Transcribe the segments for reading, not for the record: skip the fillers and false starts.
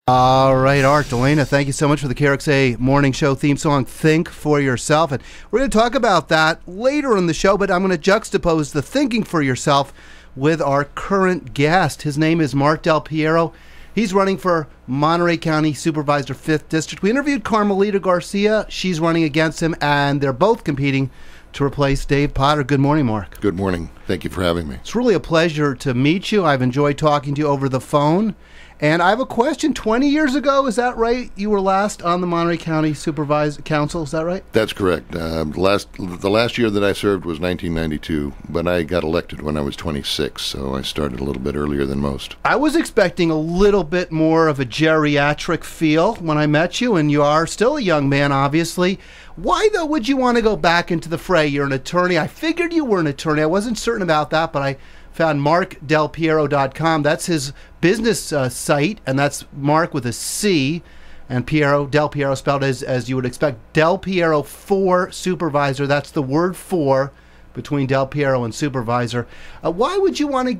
All right, Art, Delana, thank you so much for the KRXA morning show theme song, Think for Yourself. And we're going to talk about that later in the show, but I'm going to juxtapose the thinking for yourself with our current guest. His name is Marc Del Piero. He's running for Monterey County Supervisor, 5th District. We interviewed Carmelita Garcia. She's running against him, and they're both competing to replace Dave Potter. Good morning, Marc. Good morning. Thank you for having me. It's really a pleasure to meet you. I've enjoyed talking to you over the phone. And I have a question. 20 years ago, is that right? You were last on the Monterey County Supervisor Council, is that right? That's correct. The last year that I served was 1992, but I got elected when I was 26, so I started a little bit earlier than most. I was expecting a little bit more of a geriatric feel when I met you, and you are still a young man, obviously. Why, though, would you want to go back into the fray? You're an attorney. I figured you were an attorney. I wasn't certain about that, but I found marcdelpiero.com. That's his business site, and that's Marc with a C, and Piero, Del Piero spelled as you would expect. Del Piero for Supervisor. That's the word for between Del Piero and Supervisor. Why would you want to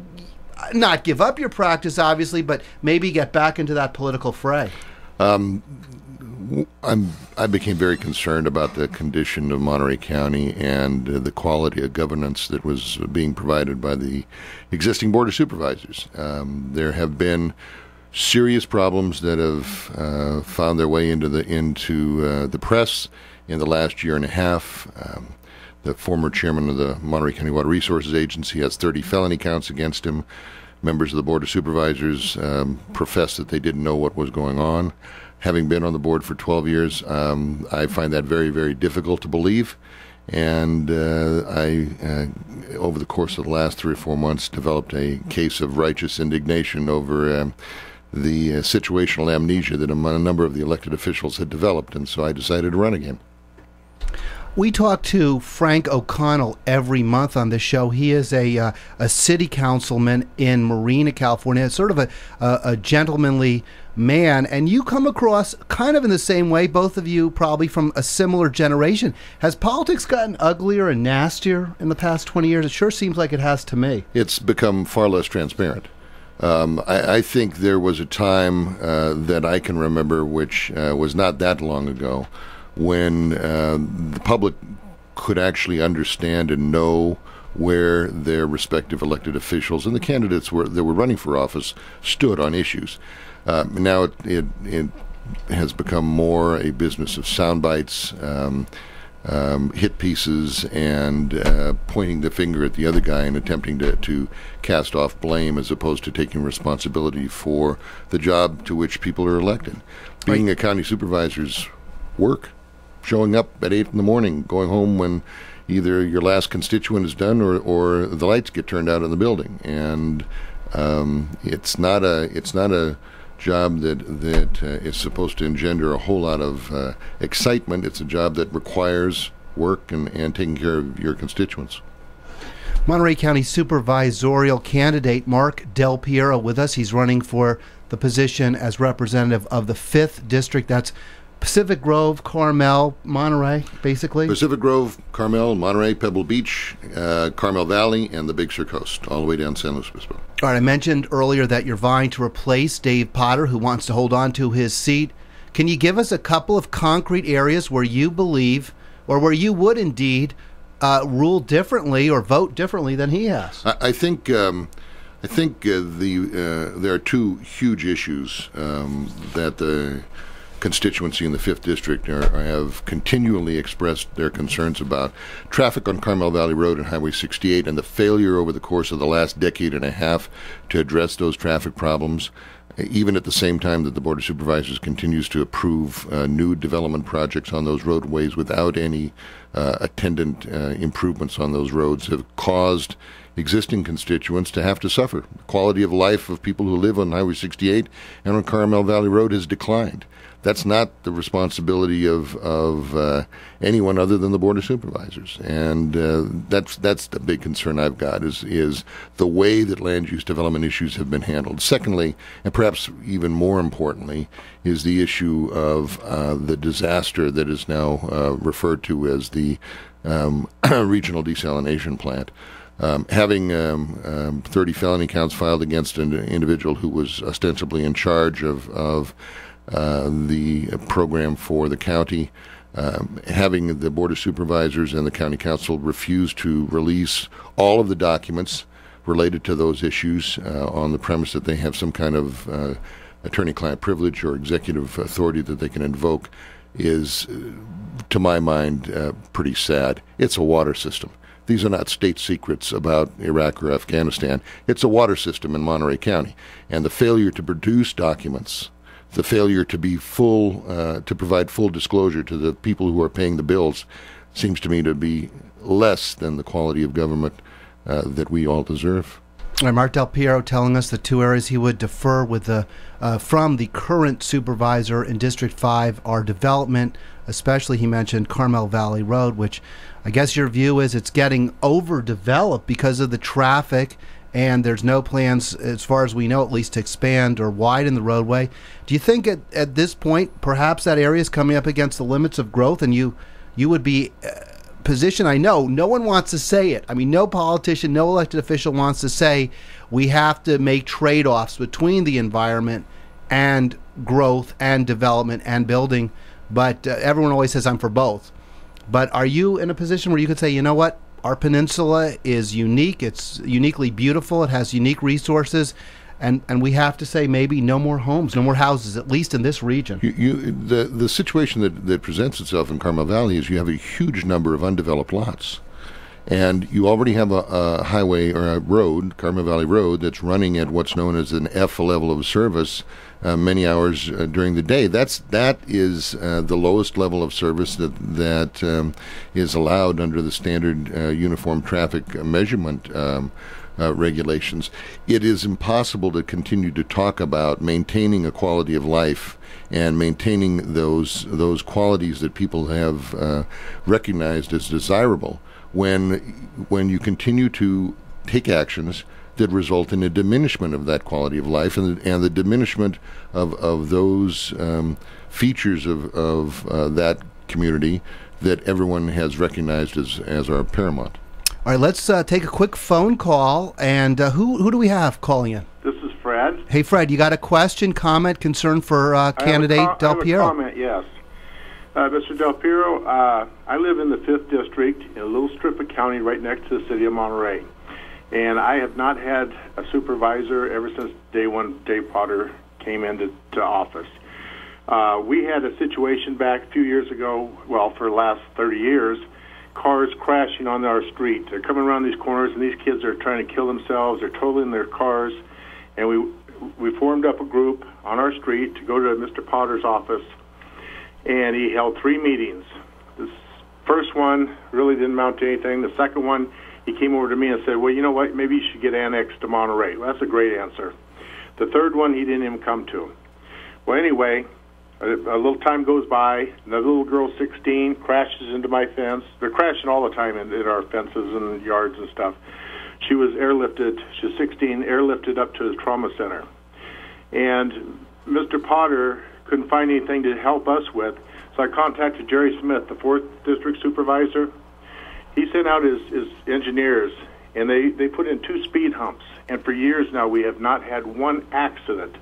not give up your practice, obviously, but maybe get back into that political fray? I became very concerned about the condition of Monterey County and the quality of governance that was being provided by the existing Board of Supervisors. There have been serious problems that have found their way into the press in the last year and a half. The former chairman of the Monterey County Water Resources Agency has 30 felony counts against him. Members of the Board of Supervisors professed that they didn't know what was going on. Having been on the board for 12 years, I find that very, very difficult to believe. And I, over the course of the last 3 or 4 months, developed a case of righteous indignation over the situational amnesia that a number of the elected officials had developed. And so I decided to run again. We talk to Frank O'Connell every month on this show. He is a city councilman in Marina, California, sort of a gentlemanly man, and you come across kind of in the same way, both of you probably from a similar generation. Has politics gotten uglier and nastier in the past 20 years? It sure seems like it has to me. It's become far less transparent. I think there was a time that I can remember, which was not that long ago, when the public could actually understand and know where their respective elected officials and the candidates that were running for office stood on issues. Now it has become more a business of sound bites, hit pieces, and pointing the finger at the other guy and attempting to cast off blame as opposed to taking responsibility for the job to which people are elected. Being a county supervisor's work, showing up at 8 in the morning, going home when either your last constituent is done or the lights get turned out in the building, and it's not a job that is supposed to engender a whole lot of excitement. It's a job that requires work and taking care of your constituents. Monterey County Supervisorial candidate Marc Del Piero with us. He's running for the position as representative of the 5th District. That's Pacific Grove, Carmel, Monterey, basically. Pacific Grove, Carmel, Monterey, Pebble Beach, Carmel Valley, and the Big Sur Coast, all the way down San Luis Obispo. All right, I mentioned earlier that you're vying to replace Dave Potter, who wants to hold on to his seat. Can you give us a couple of concrete areas where you believe, or where you would indeed rule differently or vote differently than he has? I think there are two huge issues that the constituency in the 5th District have continually expressed their concerns about: traffic on Carmel Valley Road and Highway 68 and the failure over the course of the last decade and a half to address those traffic problems, even at the same time that the Board of Supervisors continues to approve new development projects on those roadways without any attendant improvements on those roads, have caused existing constituents to have to suffer. The quality of life of people who live on Highway 68 and on Carmel Valley Road has declined. That's not the responsibility of anyone other than the Board of Supervisors, and that's the big concern I've got is the way that land use development issues have been handled. Secondly, and perhaps even more importantly, is the issue of the disaster that is now referred to as the regional desalination plant. Having 30 felony counts filed against an individual who was ostensibly in charge of the program for the county, having the Board of Supervisors and the County Council refuse to release all of the documents related to those issues on the premise that they have some kind of attorney-client privilege or executive authority that they can invoke is, to my mind, pretty sad. It's a water system. These are not state secrets about Iraq or Afghanistan. It's a water system in Monterey County. And the failure to produce documents, the failure to be full, to provide full disclosure to the people who are paying the bills, seems to me to be less than the quality of government that we all deserve. Marc Del Piero telling us the two areas he would defer with from the current supervisor in District 5 are development, especially he mentioned Carmel Valley Road, which I guess your view is it's getting overdeveloped because of the traffic, and there's no plans, as far as we know at least, to expand or widen the roadway. Do you think at this point perhaps that area is coming up against the limits of growth, and you would be positioned? I know no one wants to say it. I mean, no politician, no elected official wants to say we have to make trade-offs between the environment and growth and development and building, but everyone always says I'm for both. But are you in a position where you could say, you know what, our peninsula is unique, it's uniquely beautiful, it has unique resources, and we have to say maybe no more homes, no more houses, at least in this region? The situation that presents itself in Carmel Valley is you have a huge number of undeveloped lots. And you already have a highway or a road, Carmel Valley Road, that's running at what's known as an F level of service many hours during the day. That is the lowest level of service that is allowed under the standard uniform traffic measurement regulations. It is impossible to continue to talk about maintaining a quality of life and maintaining those qualities that people have recognized as desirable when you continue to take actions that result in a diminishment of that quality of life and the diminishment of those features of that community that everyone has recognized as our paramount. All right, let's take a quick phone call. And who do we have calling in? This is Fred. Hey, Fred, you got a question, comment, concern for candidate Del Piero? I have a comment, yes. Mr. Del Piero, I live in the 5th District in a little strip of county right next to the city of Monterey. And I have not had a supervisor ever since day one Dave Potter came into office. We had a situation back a few years ago, well, for the last 30 years, cars crashing on our street. They're coming around these corners, and these kids are trying to kill themselves. They're totaling their cars. And we formed up a group on our street to go to Mr. Potter's office, and he held 3 meetings. This first one really didn't amount to anything. The second one, he came over to me and said, well, you know what, maybe you should get annexed to Monterey. Well, that's a great answer. The third one, he didn't even come to. Well, anyway, a little time goes by, and the little girl, 16, crashes into my fence. They're crashing all the time in our fences and yards and stuff. She was airlifted, she was 16, airlifted up to the trauma center. And Mr. Potter couldn't find anything to help us with, so I contacted Jerry Smith, the 4th District Supervisor. He sent out his engineers, and they put in 2 speed humps. And for years now, we have not had one accident.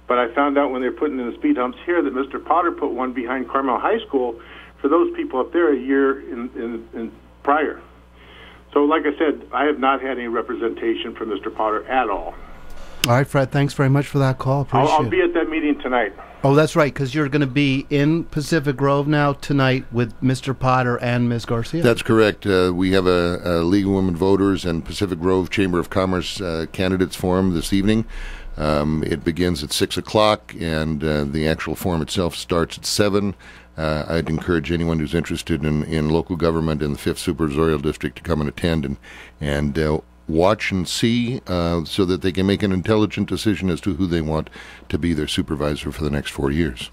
But I found out when they were putting in the speed humps here that Mr. Potter put one behind Carmel High School for those people up there a year in prior. So like I said, I have not had any representation from Mr. Potter at all. All right, Fred, thanks very much for that call. Appreciate I'll be at that meeting tonight. Oh, that's right, because you're going to be in Pacific Grove now tonight with Mr. Potter and Ms. Garcia. That's correct. We have a League of Women Voters and Pacific Grove Chamber of Commerce candidates forum this evening. It begins at 6 o'clock, and the actual forum itself starts at 7. I'd encourage anyone who's interested in local government in the 5th Supervisorial District to come and attend and watch and see so that they can make an intelligent decision as to who they want to be their supervisor for the next 4 years.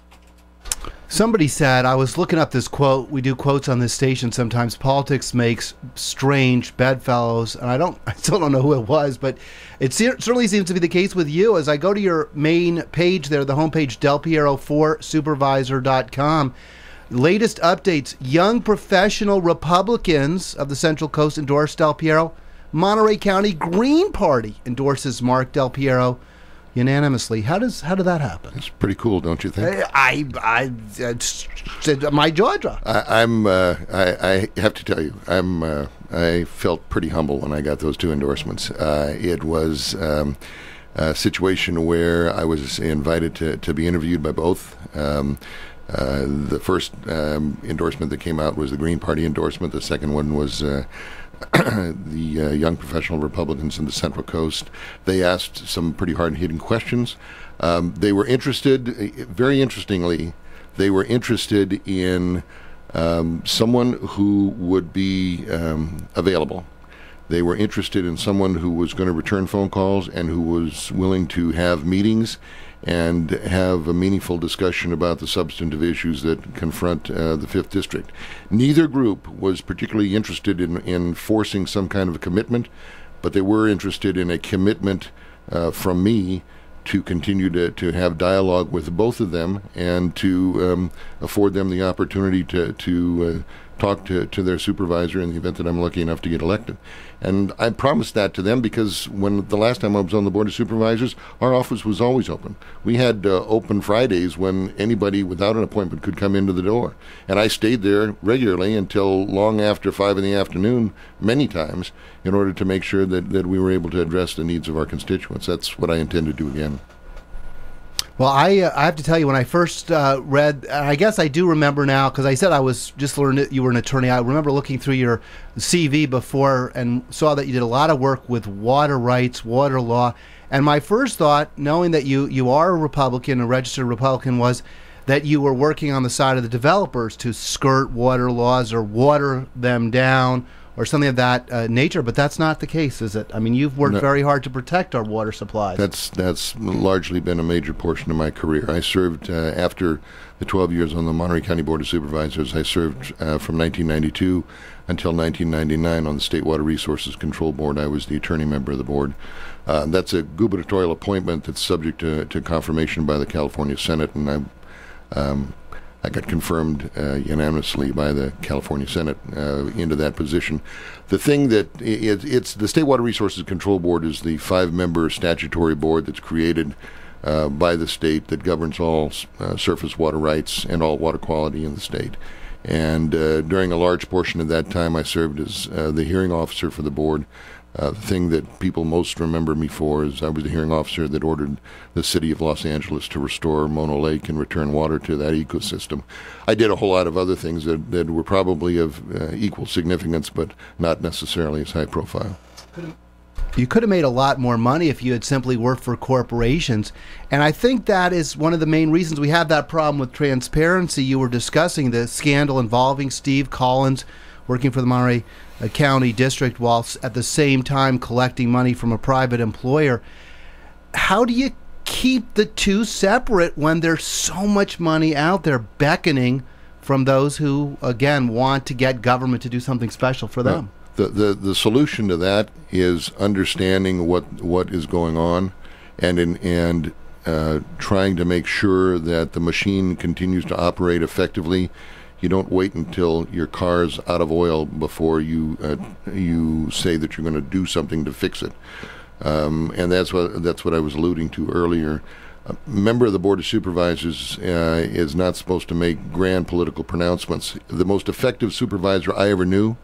Somebody said, I was looking up this quote, we do quotes on this station sometimes, politics makes strange bedfellows, and I still don't know who it was, but it certainly seems to be the case with you. As I go to your main page there, the homepage, delpiero4supervisor.com, latest updates, young professional Republicans of the Central Coast endorsed Del Piero, Monterey County Green Party endorses Marc Del Piero unanimously. How did that happen? It's pretty cool, don't you think? My jaw dropped. I have to tell you, I felt pretty humble when I got those two endorsements. It was a situation where I was invited to be interviewed by both. The first endorsement that came out was the Green Party endorsement. The second one was the Young Professional Republicans in the Central Coast. They asked some pretty hard-hitting questions. They were interested, very interestingly, they were interested in someone who would be available. They were interested in someone who was going to return phone calls and who was willing to have meetings and have a meaningful discussion about the substantive issues that confront the 5th District. Neither group was particularly interested in forcing some kind of a commitment, but they were interested in a commitment from me to continue to have dialogue with both of them and to afford them the opportunity to talk to their supervisor in the event that I'm lucky enough to get elected. And I promised that to them because when the last time I was on the Board of Supervisors, our office was always open. We had open Fridays when anybody without an appointment could come into the door. And I stayed there regularly until long after 5 in the afternoon, many times, in order to make sure that we were able to address the needs of our constituents. That's what I intend to do again. Well, I have to tell you, when I first read, I guess I do remember now, because I said I was just learned that you were an attorney. I remember looking through your CV before and saw that you did a lot of work with water rights, water law. And my first thought, knowing that you are a Republican, a registered Republican, was that you were working on the side of the developers to skirt water laws or water them down or something of that nature, but that's not the case, is it? I mean, you've worked very hard to protect our water supplies. That's largely been a major portion of my career. I served, after the 12 years on the Monterey County Board of Supervisors, I served from 1992 until 1999 on the State Water Resources Control Board. I was the attorney member of the board. That's a gubernatorial appointment that's subject to confirmation by the California Senate, and I got confirmed unanimously by the California Senate into that position. The thing that it's the State Water Resources Control Board is the 5-member statutory board that's created by the state that governs all surface water rights and all water quality in the state. And during a large portion of that time, I served as the hearing officer for the board. The thing that people most remember me for is I was the hearing officer that ordered the city of Los Angeles to restore Mono Lake and return water to that ecosystem. I did a whole lot of other things that were probably of equal significance, but not necessarily as high profile. You could have made a lot more money if you had simply worked for corporations. And I think that is one of the main reasons we have that problem with transparency. You were discussing the scandal involving Steve Collins working for the Monterey County District while at the same time collecting money from a private employer. How do you keep the two separate when there's so much money out there beckoning from those who, again, want to get government to do something special for them? The solution to that is understanding what is going on and trying to make sure that the machine continues to operate effectively. You don't wait until your car's out of oil before you say that you're going to do something to fix it. And that's what I was alluding to earlier. A member of the Board of Supervisors is not supposed to make grand political pronouncements. The most effective supervisor I ever knew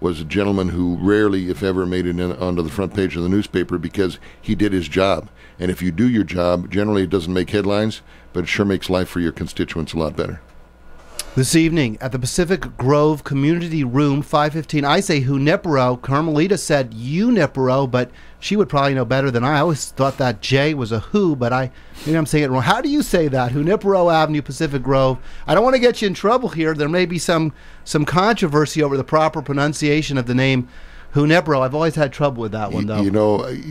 was a gentleman who rarely, if ever, made it onto the front page of the newspaper because he did his job. And if you do your job, generally it doesn't make headlines, but it sure makes life for your constituents a lot better. This evening at the Pacific Grove Community Room, 515, I say Junipero. Carmelita said Unipero, but she would probably know better than I. I always thought that J was a who, but maybe I'm saying it wrong. How do you say that? Junipero Avenue, Pacific Grove. I don't want to get you in trouble here. There may be some controversy over the proper pronunciation of the name Junipero. I've always had trouble with that one, though. You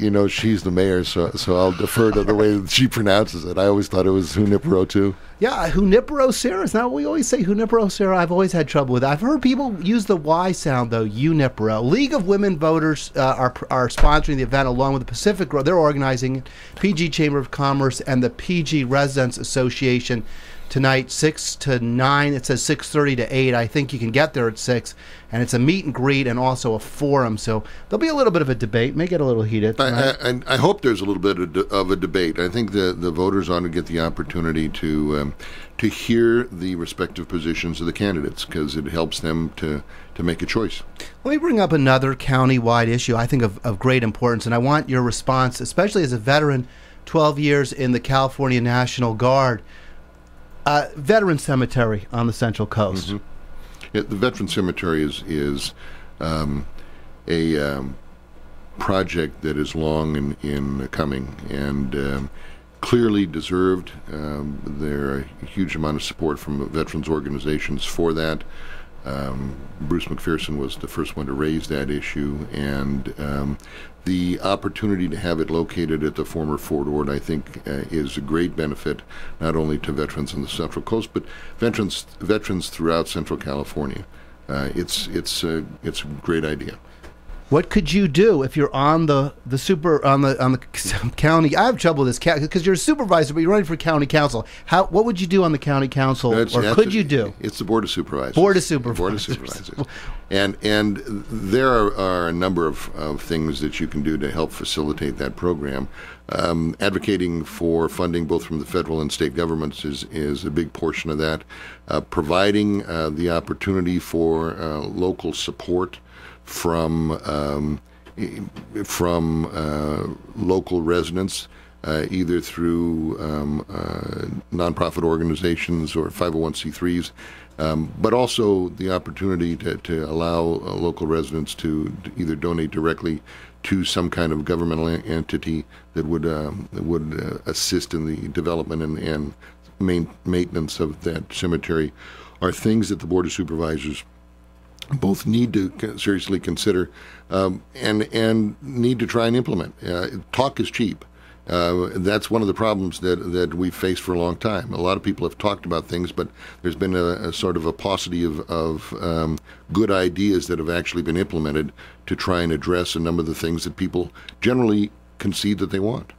know, she's the mayor, so I'll defer to the way that she pronounces it. I always thought it was Junipero, too. Yeah, Junipero Sarah. Is that what we always say? Junipero Sarah. I've always had trouble with that. I've heard people use the Y sound, though, Junipero. League of Women Voters are sponsoring the event along with the Pacific Grove. They're organizing it. PG Chamber of Commerce and the PG Residents Association tonight, 6 to 9. It says 6:30 to 8. I think you can get there at 6. And it's a meet and greet and also a forum. So there'll be a little bit of a debate. May get a little heated. I hope there's a little bit of a debate. I think the voters ought to get the opportunity to hear the respective positions of the candidates, because it helps them to make a choice. Let me bring up another county-wide issue I think of great importance, and I want your response, especially as a veteran, 12 years in the California National Guard. Veteran cemetery on the Central Coast. Mm-hmm. Yeah, the Veteran Cemetery is a project that is long in coming and clearly deserved. There are a huge amount of support from veterans organizations for that. Bruce McPherson was the first one to raise that issue, and the opportunity to have it located at the former Fort Ord, I think, is a great benefit, not only to veterans on the Central Coast, but veterans throughout Central California. It's a great idea. What could you do if you're on the county? I have trouble with this because you're a supervisor, but you're running for county council. What would you do on the county council, could you do? It's the Board of Supervisors. Board of Supervisors. Board of Supervisors. And there are a number of things that you can do to help facilitate that program. Advocating for funding both from the federal and state governments is a big portion of that. Providing the opportunity for local support from local residents, either through nonprofit organizations or 501c3s, but also the opportunity to allow local residents to either donate directly to some kind of governmental entity that would assist in the development and maintenance of that cemetery, are things that the Board of Supervisors both need to seriously consider and need to try and implement. Talk is cheap. That's one of the problems that we've faced for a long time. A lot of people have talked about things, but there's been a sort of a paucity of good ideas that have actually been implemented to try and address a number of the things that people generally concede that they want.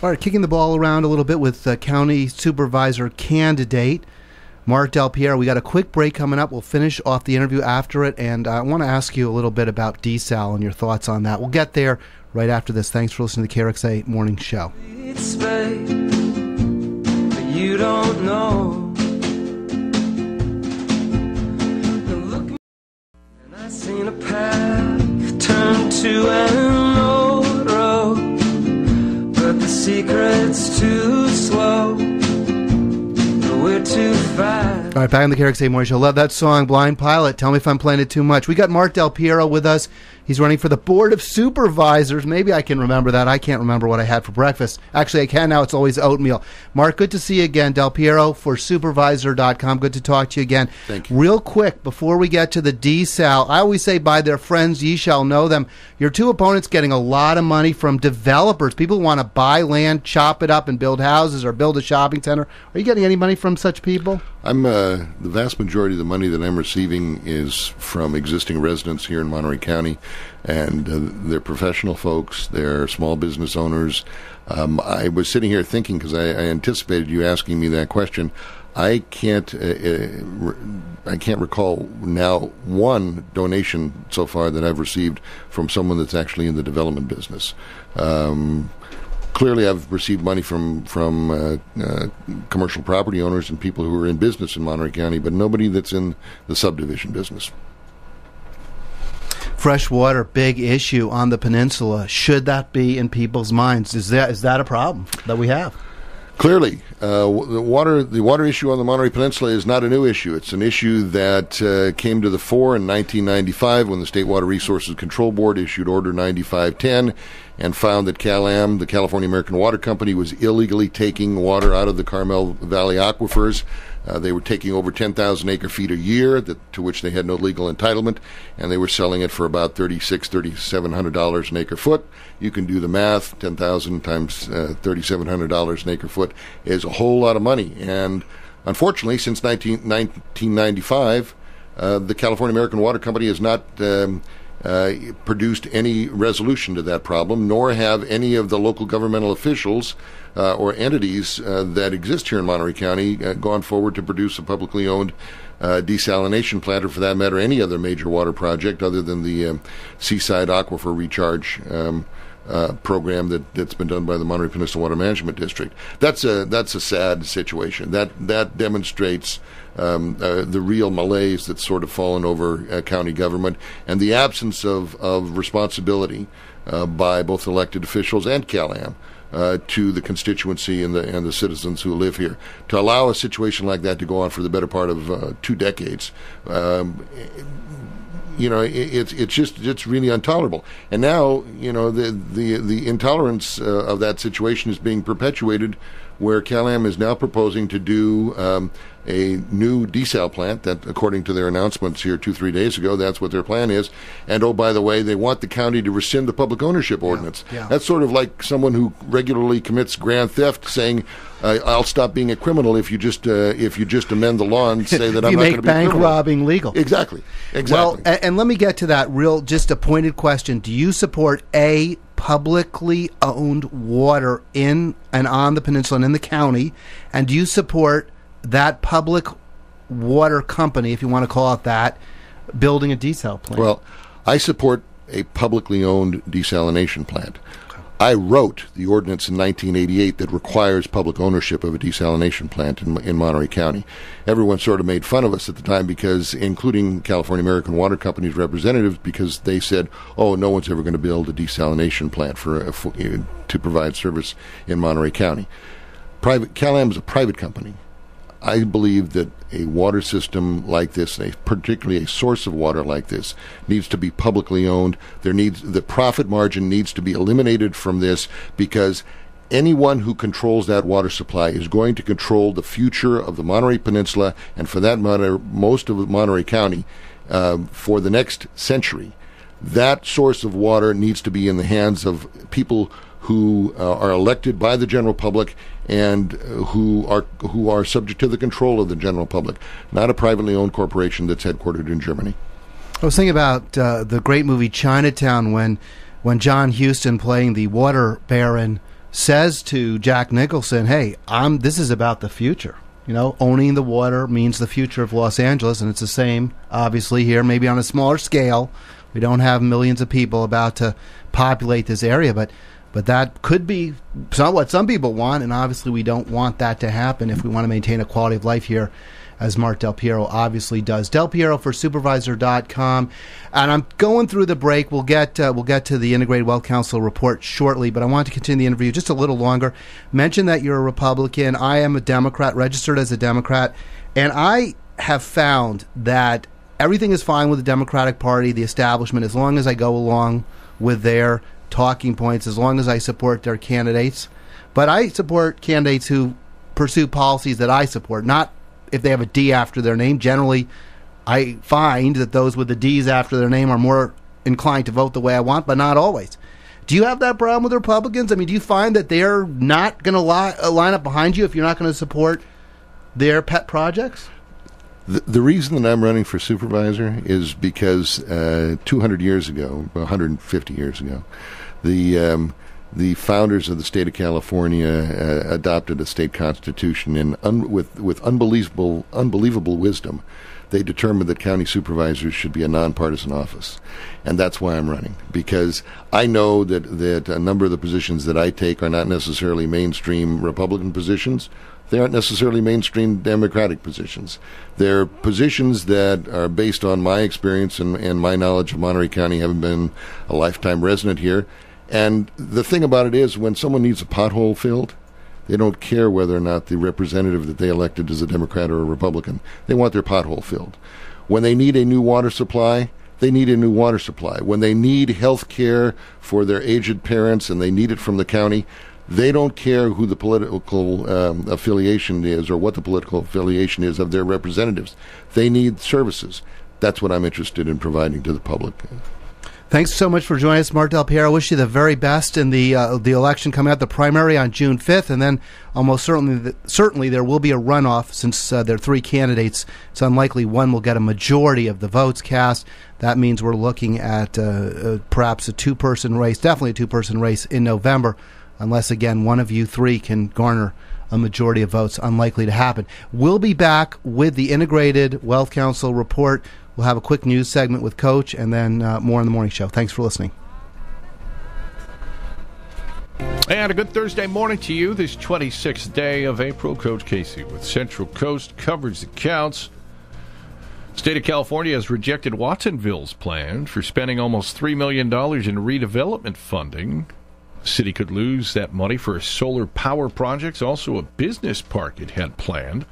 All right, kicking the ball around a little bit with county supervisor candidate Marc Del Piero. We got a quick break coming up. We'll finish off the interview after it, and I want to ask you a little bit about desal and your thoughts on that. We'll get there right after this. Thanks for listening to the KRXA Morning Show. It's fate, but you don't know. Look, and I seen a path turn to an old road, but the secret's too slow. We're too fast. All right, back on the KRXA Morning Show. Love that song, Blind Pilot. Tell me if I'm playing it too much. We got Marc Del Piero with us. He's running for the Board of Supervisors. Maybe I can remember that. I can't remember what I had for breakfast. Actually, I can now. It's always oatmeal. Marc, good to see you again. Del Piero for Supervisor.com. Good to talk to you again. Thank you. Real quick, before we get to the desal, I always say, by their friends ye shall know them. Your two opponents getting a lot of money from developers. People who want to buy land, chop it up, and build houses or build a shopping center. Are you getting any money from such people? I'm the vast majority of the money that I'm receiving is from existing residents here in Monterey County, and they're professional folks, they're small business owners. I was sitting here thinking, because I anticipated you asking me that question. I can't recall now one donation so far that I've received from someone that's actually in the development business. Clearly, I've received money from commercial property owners and people who are in business in Monterey County, but nobody that's in the subdivision business. Fresh water, big issue on the peninsula. Should that be in people's minds? Is that a problem that we have? Clearly, the water issue on the Monterey Peninsula is not a new issue. It's an issue that came to the fore in 1995 when the State Water Resources Control Board issued Order 9510 and found that CalAM, the California American Water Company, was illegally taking water out of the Carmel Valley aquifers. They were taking over 10,000 acre-feet a year, to which they had no legal entitlement, and they were selling it for about $3,700 an acre-foot. You can do the math. 10,000 times $3,700 an acre-foot is a whole lot of money. And unfortunately, since 1995, the California American Water Company has not produced any resolution to that problem, nor have any of the local governmental officials or entities that exist here in Monterey County gone forward to produce a publicly owned desalination plant, or for that matter, any other major water project other than the Seaside Aquifer Recharge program that's been done by the Monterey Peninsula Water Management District. That's a sad situation. That demonstrates the real malaise that's sort of fallen over county government, and the absence of responsibility by both elected officials and CalAm to the constituency and the citizens who live here. To allow a situation like that to go on for the better part of 2 decades, it's really intolerable. And now, the intolerance of that situation is being perpetuated, where CalAm is now proposing to do a new desal plant that, according to their announcements here 2-3 days ago, that's what their plan is. And oh, by the way, they want the county to rescind the public ownership ordinance. Yeah. That's sort of like someone who regularly commits grand theft saying, "I'll stop being a criminal if you just amend the law and say that I'm not going to be a criminal." You make bank robbing legal. Exactly. Well, and let me get to that just a pointed question. Do you support publicly owned water in and on the peninsula and in the county, and do you support that public water company, if you want to call it that, building a desal plant? Well, I support a publicly owned desalination plant. I wrote the ordinance in 1988 that requires public ownership of a desalination plant in Monterey County. Everyone sort of made fun of us at the time, because, including California American Water Company's representatives, because they said, "Oh, no one's ever going to build a desalination plant to provide service in Monterey County." CalAm is a private company. I believe that a water system like this, particularly a source of water like this, needs to be publicly owned. The profit margin needs to be eliminated from this, because anyone who controls that water supply is going to control the future of the Monterey Peninsula, and for that matter, most of Monterey County, for the next century. That source of water needs to be in the hands of people who are elected by the general public and who are subject to the control of the general public, not a privately owned corporation that's headquartered in Germany. I was thinking about the great movie Chinatown, when John Huston, playing the water baron, says to Jack Nicholson, "Hey, this is about the future. Owning the water means the future of Los Angeles," and it's the same, obviously, here, maybe on a smaller scale. We don't have millions of people about to populate this area, but that could be what some people want, and obviously we don't want that to happen if we want to maintain a quality of life here, as Marc Del Piero obviously does. Del Piero for Supervisor.com. And I'm going through the break. We'll get to the Integrated Well Council report shortly, but I want to continue the interview just a little longer. Mention that you're a Republican. I am a Democrat, registered as a Democrat, and I have found that everything is fine with the Democratic Party, the establishment, as long as I go along with their talking points, as long as I support their candidates. But I support candidates who pursue policies that I support, not if they have a D after their name. Generally, I find that those with the D's after their name are more inclined to vote the way I want, but not always. Do you have that problem with Republicans? I mean, do you find that they're not going to line up behind you if you're not going to support their pet projects? The reason that I'm running for supervisor is because 200 years ago, 150 years ago, the founders of the state of California adopted a state constitution, and with unbelievable wisdom, they determined that county supervisors should be a nonpartisan office. And that's why I'm running, because I know that a number of the positions that I take are not necessarily mainstream Republican positions. They aren't necessarily mainstream Democratic positions. They're positions that are based on my experience and my knowledge of Monterey County, having been a lifetime resident here. And the thing about it is, when someone needs a pothole filled, they don't care whether or not the representative that they elected is a Democrat or a Republican. They want their pothole filled. When they need a new water supply, they need a new water supply. When they need health care for their aged parents and they need it from the county, they don't care who the political affiliation is or what the political affiliation is of their representatives. They need services. That's what I'm interested in providing to the public. Thanks so much for joining us, Marc Del Piero. Wish you the very best in the election coming out, the primary on June 5th, and then almost certainly there will be a runoff since there are three candidates. It's unlikely one will get a majority of the votes cast. That means we're looking at perhaps a two-person race, definitely a two-person race in November, unless, again, one of you three can garner a majority of votes. Unlikely to happen. We'll be back with the Integrated Wealth Council report. We'll have a quick news segment with Coach, and then more on the morning show. Thanks for listening. And a good Thursday morning to you. This 26th day of April. Coach Casey with Central Coast coverage that counts. State of California has rejected Watsonville's plan for spending almost $3 million in redevelopment funding. The city could lose that money for solar power projects, also a business park it had planned.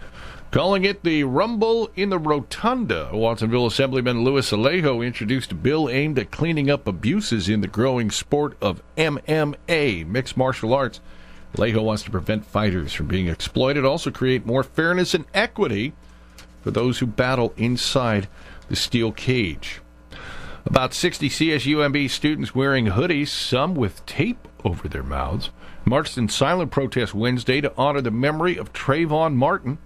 Calling it the Rumble in the Rotunda, Watsonville Assemblyman Luis Alejo introduced a bill aimed at cleaning up abuses in the growing sport of MMA, mixed martial arts. Alejo wants to prevent fighters from being exploited, also create more fairness and equity for those who battle inside the steel cage. About 60 CSUMB students wearing hoodies, some with tape over their mouths, marched in silent protest Wednesday to honor the memory of Trayvon Martin.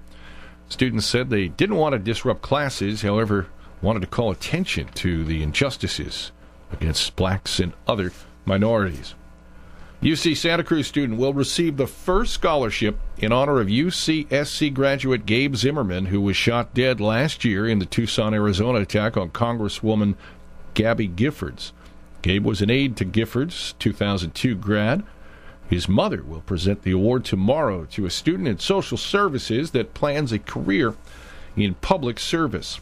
Students said they didn't want to disrupt classes, however, wanted to call attention to the injustices against blacks and other minorities. UC Santa Cruz student will receive the first scholarship in honor of UCSC graduate Gabe Zimmerman, who was shot dead last year in the Tucson, Arizona attack on Congresswoman Gabby Giffords. Gabe was an aide to Giffords' 2002 grad. His mother will present the award tomorrow to a student in social services that plans a career in public service.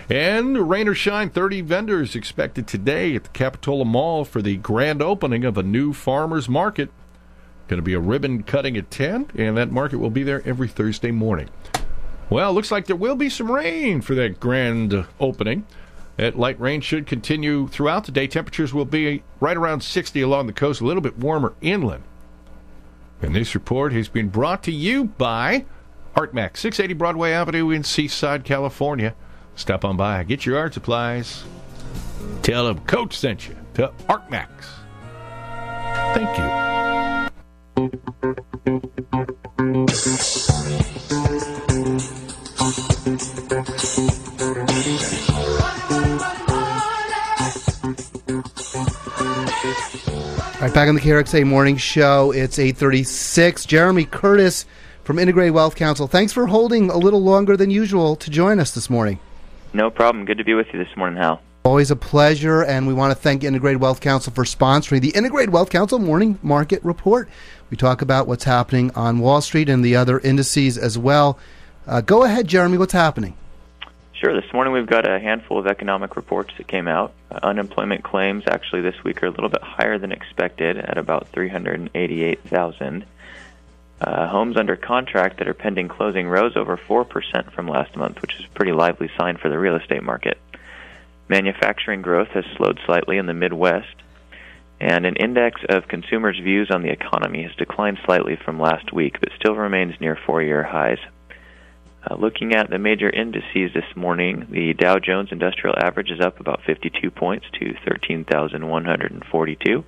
And rain or shine, 30 vendors expected today at the Capitola Mall for the grand opening of a new farmers market. Going to be a ribbon cutting at 10, and that market will be there every Thursday morning. Well, looks like there will be some rain for that grand opening. That light rain should continue throughout the day. Temperatures will be right around 60 along the coast, a little bit warmer inland. And this report has been brought to you by ArtMax, 680 Broadway Avenue in Seaside, California. Stop on by, get your art supplies. Tell them Coach sent you to ArtMax. Thank All right, back on the KRXA Morning Show. It's 8:36. Jeremy Curtis from Integrated Wealth Council. Thanks for holding a little longer than usual to join us this morning. No problem. Good to be with you this morning, Hal. Always a pleasure, and we want to thank Integrated Wealth Council for sponsoring the Integrated Wealth Council Morning Market Report. We talk about what's happening on Wall Street and the other indices as well. Go ahead, Jeremy. What's happening? Sure. This morning we've got a handful of economic reports that came out. Unemployment claims actually this week are a little bit higher than expected at about 388,000. Homes under contract that are pending closing rose over 4% from last month, which is a pretty lively sign for the real estate market. Manufacturing growth has slowed slightly in the Midwest, and an index of consumers' views on the economy has declined slightly from last week, but still remains near four-year highs. Looking at the major indices this morning, the Dow Jones Industrial Average is up about 52 points to 13,142.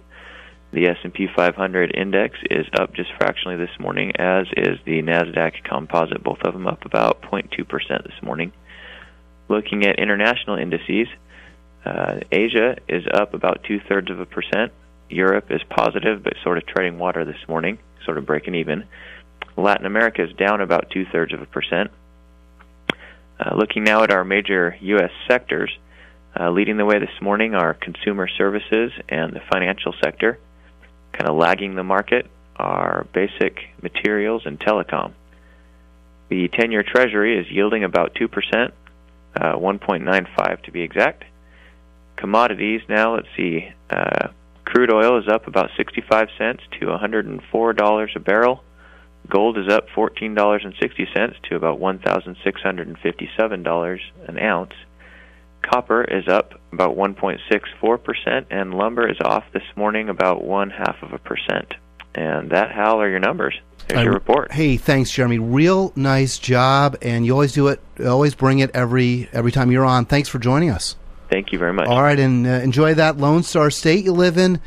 The S&P 500 index is up just fractionally this morning, as is the NASDAQ Composite, both of them up about 0.2% this morning. Looking at international indices, Asia is up about 0.2%. Europe is positive, but sort of treading water this morning, sort of breaking even. Latin America is down about 0.2%. Looking now at our major U.S. sectors, leading the way this morning are consumer services and the financial sector. Kind of lagging the market are basic materials and telecom. The 10-year Treasury is yielding about 2%, 1.95 to be exact. Commodities now, let's see, crude oil is up about 65 cents to $104 a barrel. Gold is up $14.60 to about $1,657 an ounce. Copper is up about 1.64%, and lumber is off this morning about 0.5%. And that, Hal, are your numbers. There's your report. Hey, thanks, Jeremy. Real nice job, and you always do it. Always bring it every time you're on. Thanks for joining us. Thank you very much. All right, and enjoy that Lone Star State you live in.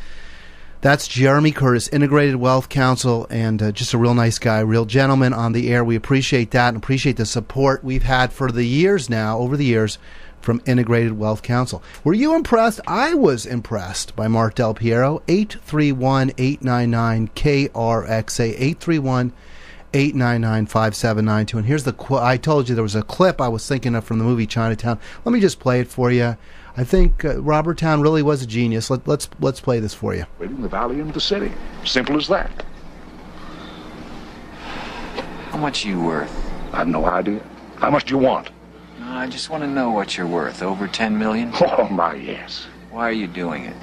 That's Jeremy Curtis, Integrated Wealth Counsel, and just a real nice guy, real gentleman on the air. We appreciate that and appreciate the support we've had for the years now, over the years, from Integrated Wealth Counsel. Were you impressed? I was impressed by Marc Del Piero. 831-899-KRXA, 831-899-5792. And here's the I told you there was a clip I was thinking of from the movie Chinatown. Let me just play it for you. I think Robert Town really was a genius. Let's play this for you. The valley into the city. Simple as that. How much are you worth? I have no idea. How much do you want? I just want to know what you're worth. Over 10 million? Oh, my, yes. Why are you doing it?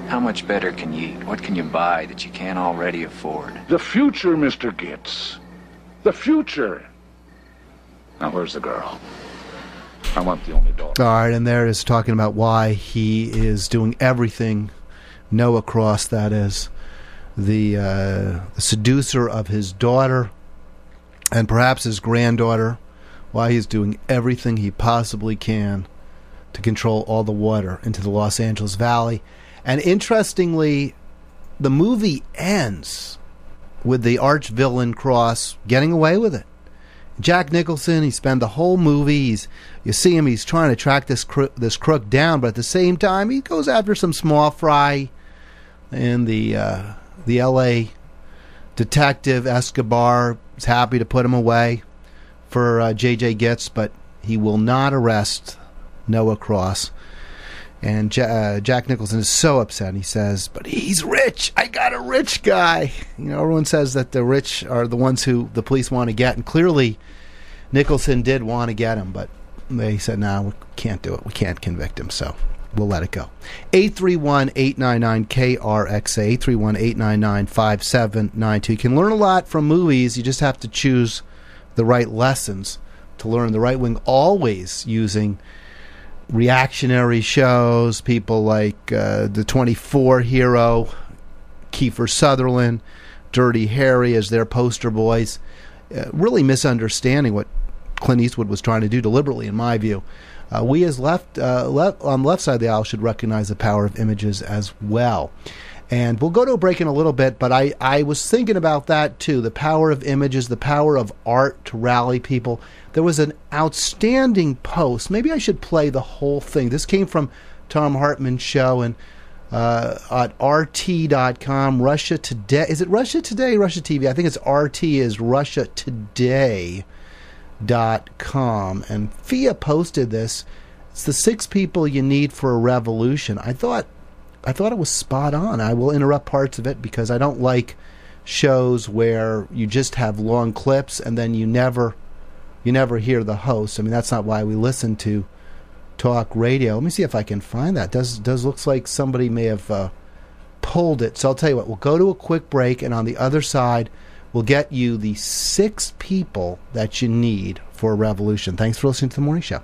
How much better can you eat? What can you buy that you can't already afford? The future, Mr. Gitz. The future. Now, where's the girl? I want the only daughter. All right, and there is talking about why he is doing everything. Noah Cross, that is, the seducer of his daughter and perhaps his granddaughter, why he's doing everything he possibly can to control all the water into the Los Angeles Valley. And interestingly, the movie ends with the arch villain Cross getting away with it. Jack Nicholson, he spent the whole movie, you see him, he's trying to track this crook down, but at the same time, he goes after some small fry, and the L.A. detective Escobar is happy to put him away for J.J. Gitz, but he will not arrest Noah Cross. And Jack Nicholson is so upset. He says, but he's rich. I got a rich guy. You know, everyone says that the rich are the ones who the police want to get. And clearly, Nicholson did want to get him. But they said, no, we can't do it. We can't convict him. So we'll let it go. 831-899-KRXA, 831-899-5792. You can learn a lot from movies. You just have to choose the right lessons to learn. The right wing always using reactionary shows, people like the 24 hero, Kiefer Sutherland, Dirty Harry as their poster boys, really misunderstanding what Clint Eastwood was trying to do deliberately, in my view. We as on the left side of the aisle should recognize the power of images as well. And we'll go to a break in a little bit, but I was thinking about that too, the power of images, the power of art to rally people. There was an outstanding post. Maybe I should play the whole thing. This came from Tom Hartman's show and at RT.com, Russia Today. Is it Russia Today, Russia TV? I think it's RT is RussiaToday.com. And Fia posted this. It's the 6 people you need for a revolution. I thought it was spot on. I will interrupt parts of it because I don't like shows where you just have long clips and then you never hear the host. I mean, that's not why we listen to talk radio. Let me see if I can find that. Does looks like somebody may have pulled it. So I'll tell you what, we'll go to a quick break, and on the other side, we'll get you the 6 people that you need for a revolution. Thanks for listening to The Morning Show.